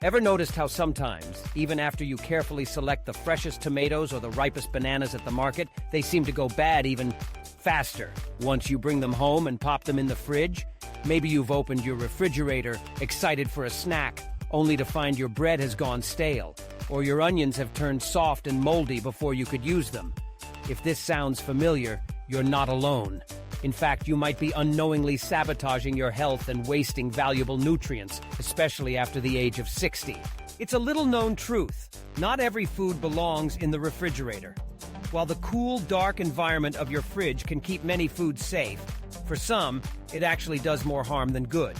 Ever noticed how sometimes, even after you carefully select the freshest tomatoes or the ripest bananas at the market, they seem to go bad even faster once you bring them home and pop them in the fridge? Maybe you've opened your refrigerator, excited for a snack, only to find your bread has gone stale, or your onions have turned soft and moldy before you could use them. If this sounds familiar, you're not alone. In fact, you might be unknowingly sabotaging your health and wasting valuable nutrients, especially after the age of 60. It's a little-known truth. Not every food belongs in the refrigerator. While the cool, dark environment of your fridge can keep many foods safe, for some, it actually does more harm than good.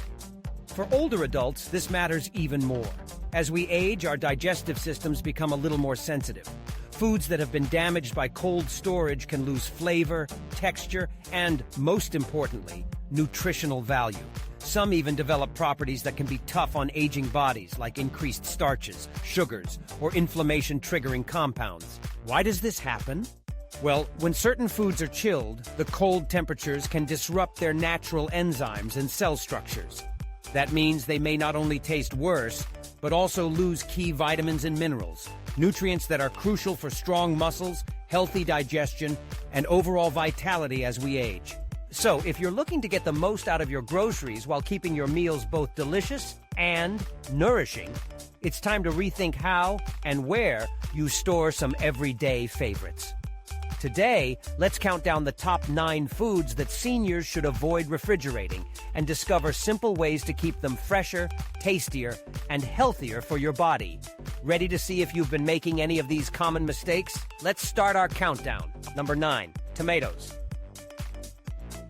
For older adults, this matters even more. As we age, our digestive systems become a little more sensitive. Foods that have been damaged by cold storage can lose flavor, texture, and, most importantly, nutritional value. Some even develop properties that can be tough on aging bodies, like increased starches, sugars, or inflammation-triggering compounds. Why does this happen? Well, when certain foods are chilled, the cold temperatures can disrupt their natural enzymes and cell structures. That means they may not only taste worse, but also lose key vitamins and minerals, nutrients that are crucial for strong muscles, healthy digestion, and overall vitality as we age. So, if you're looking to get the most out of your groceries while keeping your meals both delicious and nourishing, it's time to rethink how and where you store some everyday favorites. Today, let's count down the top 9 foods that seniors should avoid refrigerating and discover simple ways to keep them fresher, tastier, and healthier for your body. Ready to see if you've been making any of these common mistakes? Let's start our countdown. Number 9, tomatoes.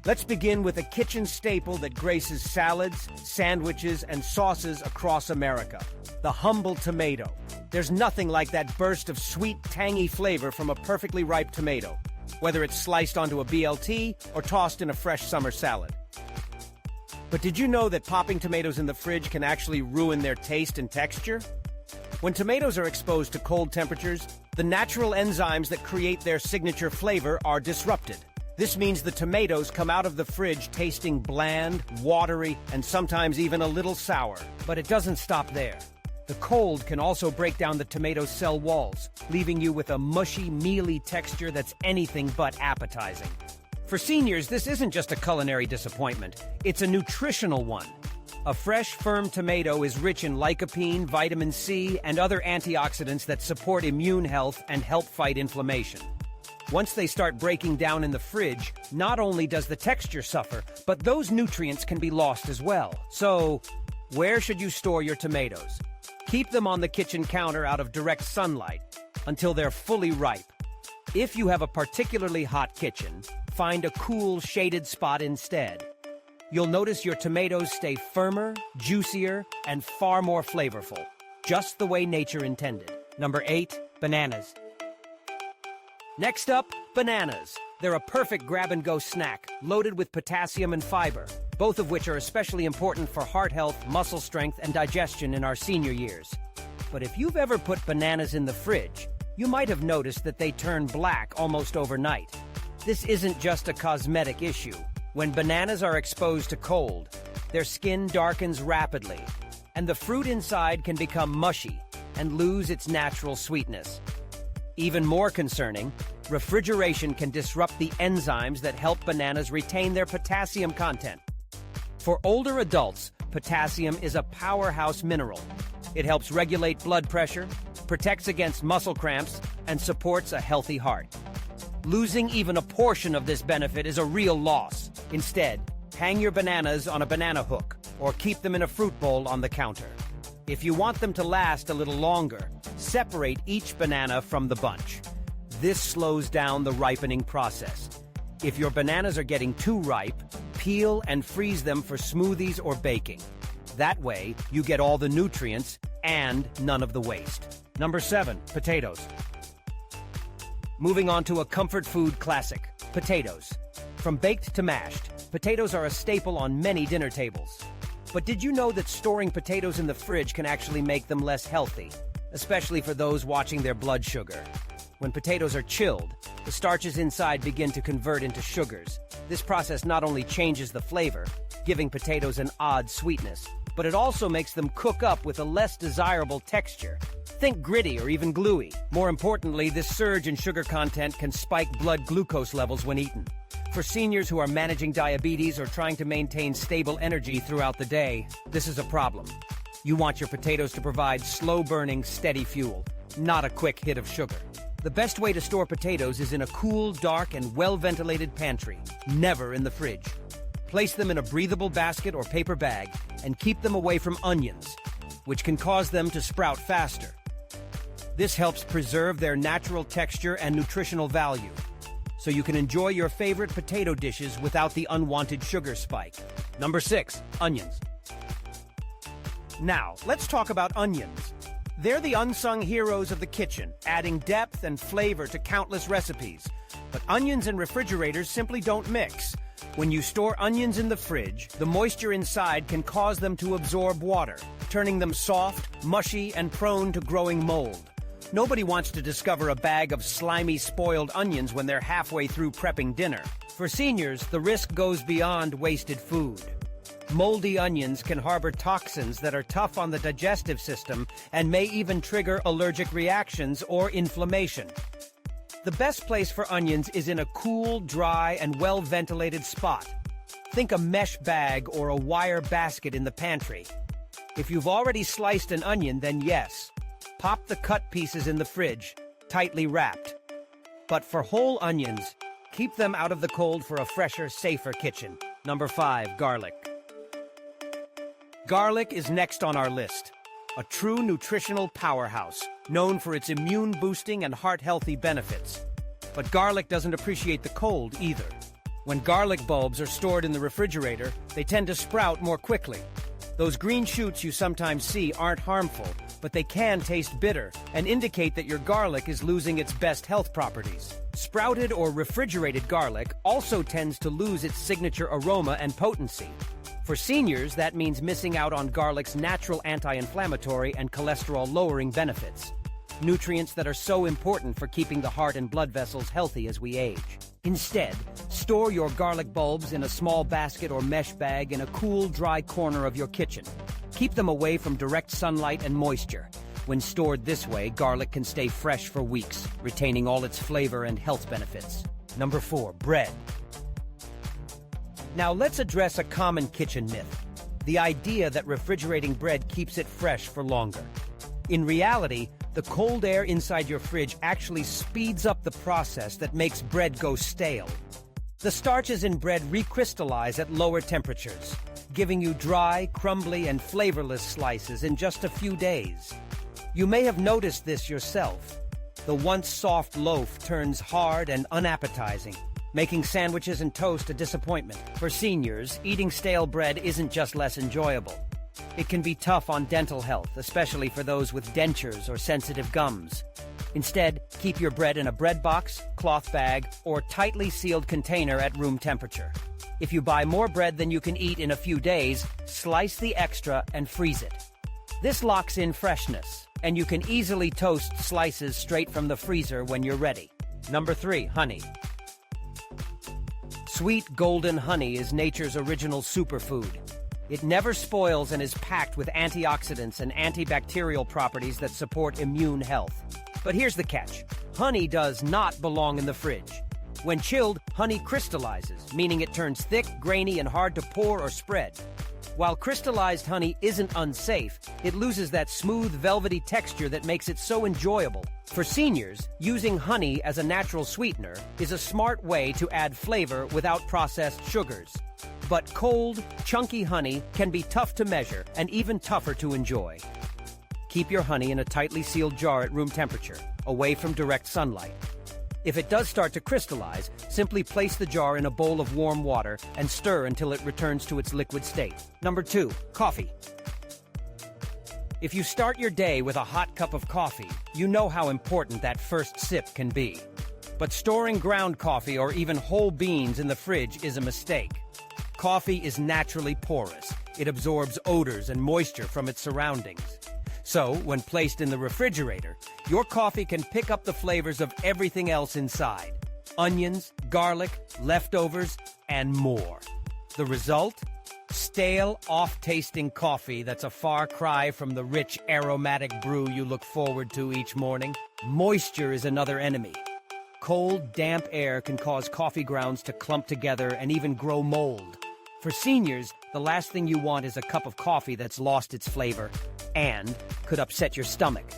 Let's begin with a kitchen staple that graces salads, sandwiches, and sauces across America: the humble tomato. There's nothing like that burst of sweet, tangy flavor from a perfectly ripe tomato, whether it's sliced onto a BLT or tossed in a fresh summer salad. But did you know that popping tomatoes in the fridge can actually ruin their taste and texture? When tomatoes are exposed to cold temperatures, the natural enzymes that create their signature flavor are disrupted. This means the tomatoes come out of the fridge tasting bland, watery, and sometimes even a little sour. But it doesn't stop there. The cold can also break down the tomato cell walls, leaving you with a mushy, mealy texture that's anything but appetizing. For seniors, this isn't just a culinary disappointment, it's a nutritional one. A fresh, firm tomato is rich in lycopene, vitamin C, and other antioxidants that support immune health and help fight inflammation. Once they start breaking down in the fridge, not only does the texture suffer, but those nutrients can be lost as well. So, where should you store your tomatoes? Keep them on the kitchen counter out of direct sunlight until they're fully ripe. If you have a particularly hot kitchen, find a cool, shaded spot instead. You'll notice your tomatoes stay firmer, juicier, and far more flavorful, just the way nature intended. Number 8, bananas. Next up, bananas. They're a perfect grab-and-go snack, loaded with potassium and fiber, both of which are especially important for heart health, muscle strength, and digestion in our senior years. But if you've ever put bananas in the fridge, you might have noticed that they turn black almost overnight. This isn't just a cosmetic issue. When bananas are exposed to cold, their skin darkens rapidly, and the fruit inside can become mushy and lose its natural sweetness. Even more concerning, refrigeration can disrupt the enzymes that help bananas retain their potassium content. For older adults, potassium is a powerhouse mineral. It helps regulate blood pressure, protects against muscle cramps, and supports a healthy heart. Losing even a portion of this benefit is a real loss. Instead, hang your bananas on a banana hook or keep them in a fruit bowl on the counter. If you want them to last a little longer, separate each banana from the bunch. This slows down the ripening process. If your bananas are getting too ripe, peel and freeze them for smoothies or baking. That way, you get all the nutrients and none of the waste. Number 7, potatoes. Moving on to a comfort food classic, potatoes. From baked to mashed, potatoes are a staple on many dinner tables. But did you know that storing potatoes in the fridge can actually make them less healthy, especially for those watching their blood sugar? When potatoes are chilled, the starches inside begin to convert into sugars. This process not only changes the flavor, giving potatoes an odd sweetness, but it also makes them cook up with a less desirable texture. Think gritty or even gluey. More importantly, this surge in sugar content can spike blood glucose levels when eaten. For seniors who are managing diabetes or trying to maintain stable energy throughout the day, this is a problem. You want your potatoes to provide slow-burning, steady fuel, not a quick hit of sugar. The best way to store potatoes is in a cool, dark, and well-ventilated pantry, never in the fridge. Place them in a breathable basket or paper bag and keep them away from onions, which can cause them to sprout faster. This helps preserve their natural texture and nutritional value, so you can enjoy your favorite potato dishes without the unwanted sugar spike. Number 6, onions. Now, let's talk about onions. They're the unsung heroes of the kitchen, adding depth and flavor to countless recipes. But onions and refrigerators simply don't mix. When you store onions in the fridge, the moisture inside can cause them to absorb water, turning them soft, mushy, and prone to growing mold. Nobody wants to discover a bag of slimy, spoiled onions when they're halfway through prepping dinner. For seniors, the risk goes beyond wasted food. Moldy onions can harbor toxins that are tough on the digestive system and may even trigger allergic reactions or inflammation. The best place for onions is in a cool, dry, and well-ventilated spot. Think a mesh bag or a wire basket in the pantry. If you've already sliced an onion, then yes, pop the cut pieces in the fridge, tightly wrapped. But for whole onions, keep them out of the cold for a fresher, safer kitchen. Number 5, garlic. Garlic is next on our list. A true nutritional powerhouse, known for its immune-boosting and heart-healthy benefits. But garlic doesn't appreciate the cold either. When garlic bulbs are stored in the refrigerator, they tend to sprout more quickly. Those green shoots you sometimes see aren't harmful, but they can taste bitter and indicate that your garlic is losing its best health properties. Sprouted or refrigerated garlic also tends to lose its signature aroma and potency. For seniors, that means missing out on garlic's natural anti-inflammatory and cholesterol-lowering benefits, nutrients that are so important for keeping the heart and blood vessels healthy as we age. Instead, store your garlic bulbs in a small basket or mesh bag in a cool, dry corner of your kitchen. Keep them away from direct sunlight and moisture. When stored this way, garlic can stay fresh for weeks, retaining all its flavor and health benefits. Number 4, bread. Now let's address a common kitchen myth: the idea that refrigerating bread keeps it fresh for longer. In reality, the cold air inside your fridge actually speeds up the process that makes bread go stale. The starches in bread recrystallize at lower temperatures, giving you dry, crumbly, and flavorless slices in just a few days. You may have noticed this yourself. The once soft loaf turns hard and unappetizing, making sandwiches and toast a disappointment. For seniors, eating stale bread isn't just less enjoyable. It can be tough on dental health, especially for those with dentures or sensitive gums. Instead, keep your bread in a bread box, cloth bag, or tightly sealed container at room temperature. If you buy more bread than you can eat in a few days, slice the extra and freeze it. This locks in freshness, and you can easily toast slices straight from the freezer when you're ready. Number 3, honey. Sweet golden honey is nature's original superfood. It never spoils and is packed with antioxidants and antibacterial properties that support immune health. But here's the catch: honey does not belong in the fridge. When chilled, honey crystallizes, meaning it turns thick, grainy, and hard to pour or spread. While crystallized honey isn't unsafe, it loses that smooth, velvety texture that makes it so enjoyable. For seniors, using honey as a natural sweetener is a smart way to add flavor without processed sugars. But cold, chunky honey can be tough to measure and even tougher to enjoy. Keep your honey in a tightly sealed jar at room temperature, away from direct sunlight. If it does start to crystallize, simply place the jar in a bowl of warm water and stir until it returns to its liquid state. Number 2, coffee. If you start your day with a hot cup of coffee, you know how important that first sip can be. But storing ground coffee or even whole beans in the fridge is a mistake. Coffee is naturally porous. It absorbs odors and moisture from its surroundings. So, when placed in the refrigerator, your coffee can pick up the flavors of everything else inside: onions, garlic, leftovers, and more. The result? Stale, off-tasting coffee that's a far cry from the rich, aromatic brew you look forward to each morning. Moisture is another enemy. Cold, damp air can cause coffee grounds to clump together and even grow mold. For seniors, the last thing you want is a cup of coffee that's lost its flavor and could upset your stomach.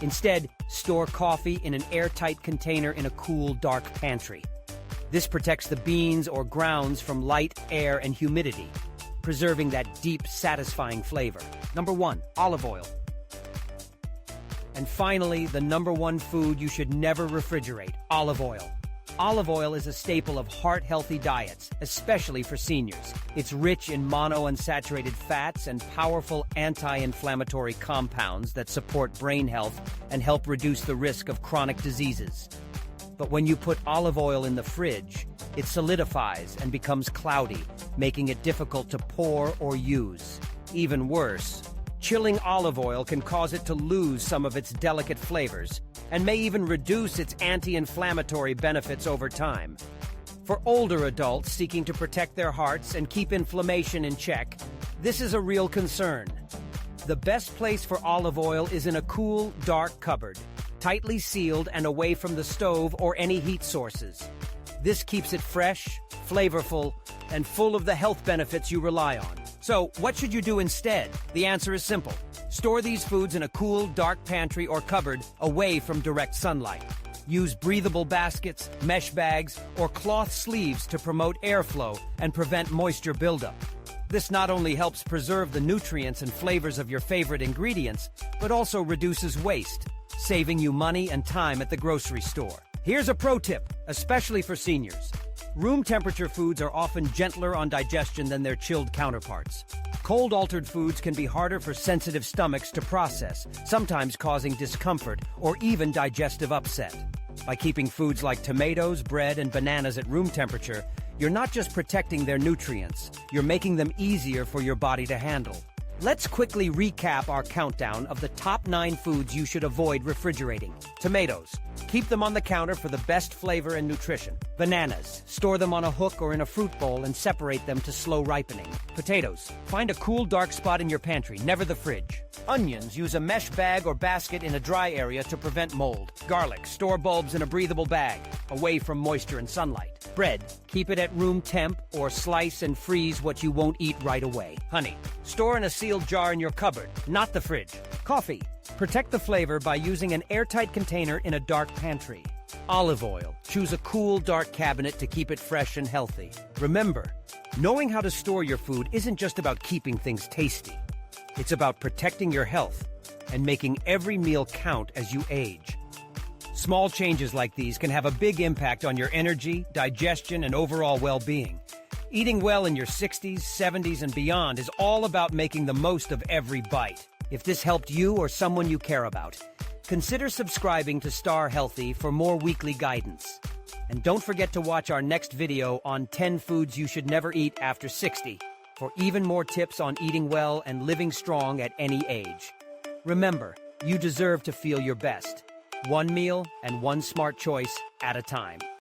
Instead, store coffee in an airtight container in a cool, dark pantry. This protects the beans or grounds from light, air, and humidity, preserving that deep, satisfying flavor. Number 1, olive oil. And finally, the number 1 food you should never refrigerate, olive oil. Olive oil is a staple of heart-healthy diets, especially for seniors. It's rich in monounsaturated fats and powerful anti-inflammatory compounds that support brain health and help reduce the risk of chronic diseases. But when you put olive oil in the fridge, it solidifies and becomes cloudy, making it difficult to pour or use. Even worse, chilling olive oil can cause it to lose some of its delicate flavors, and may even reduce its anti-inflammatory benefits over time. For older adults seeking to protect their hearts and keep inflammation in check, this is a real concern. The best place for olive oil is in a cool, dark cupboard, tightly sealed and away from the stove or any heat sources. This keeps it fresh, flavorful, and full of the health benefits you rely on. So, what should you do instead? The answer is simple. Store these foods in a cool, dark pantry or cupboard away from direct sunlight. Use breathable baskets, mesh bags, or cloth sleeves to promote airflow and prevent moisture buildup. This not only helps preserve the nutrients and flavors of your favorite ingredients, but also reduces waste, saving you money and time at the grocery store. Here's a pro tip, especially for seniors. Room temperature foods are often gentler on digestion than their chilled counterparts. Cold-altered foods can be harder for sensitive stomachs to process, sometimes causing discomfort or even digestive upset. By keeping foods like tomatoes, bread, and bananas at room temperature, you're not just protecting their nutrients, you're making them easier for your body to handle. Let's quickly recap our countdown of the top 9 foods you should avoid refrigerating. Tomatoes. Keep them on the counter for the best flavor and nutrition. Bananas. Store them on a hook or in a fruit bowl and separate them to slow ripening. Potatoes. Find a cool, dark spot in your pantry, never the fridge. Onions. Use a mesh bag or basket in a dry area to prevent mold. Garlic. Store bulbs in a breathable bag, away from moisture and sunlight. Bread. Keep it at room temp or slice and freeze what you won't eat right away. Honey. Store in a sealed jar in your cupboard, not the fridge. Coffee. Protect the flavor by using an airtight container in a dark pantry. Olive oil. Choose a cool, dark cabinet to keep it fresh and healthy. Remember, knowing how to store your food isn't just about keeping things tasty. It's about protecting your health and making every meal count as you age. Small changes like these can have a big impact on your energy, digestion, and overall well-being. Eating well in your 60s, 70s, and beyond is all about making the most of every bite. If this helped you or someone you care about, consider subscribing to Star Healthy for more weekly guidance. And don't forget to watch our next video on 10 foods you should never eat after 60 for even more tips on eating well and living strong at any age. Remember, you deserve to feel your best. One meal and one smart choice at a time.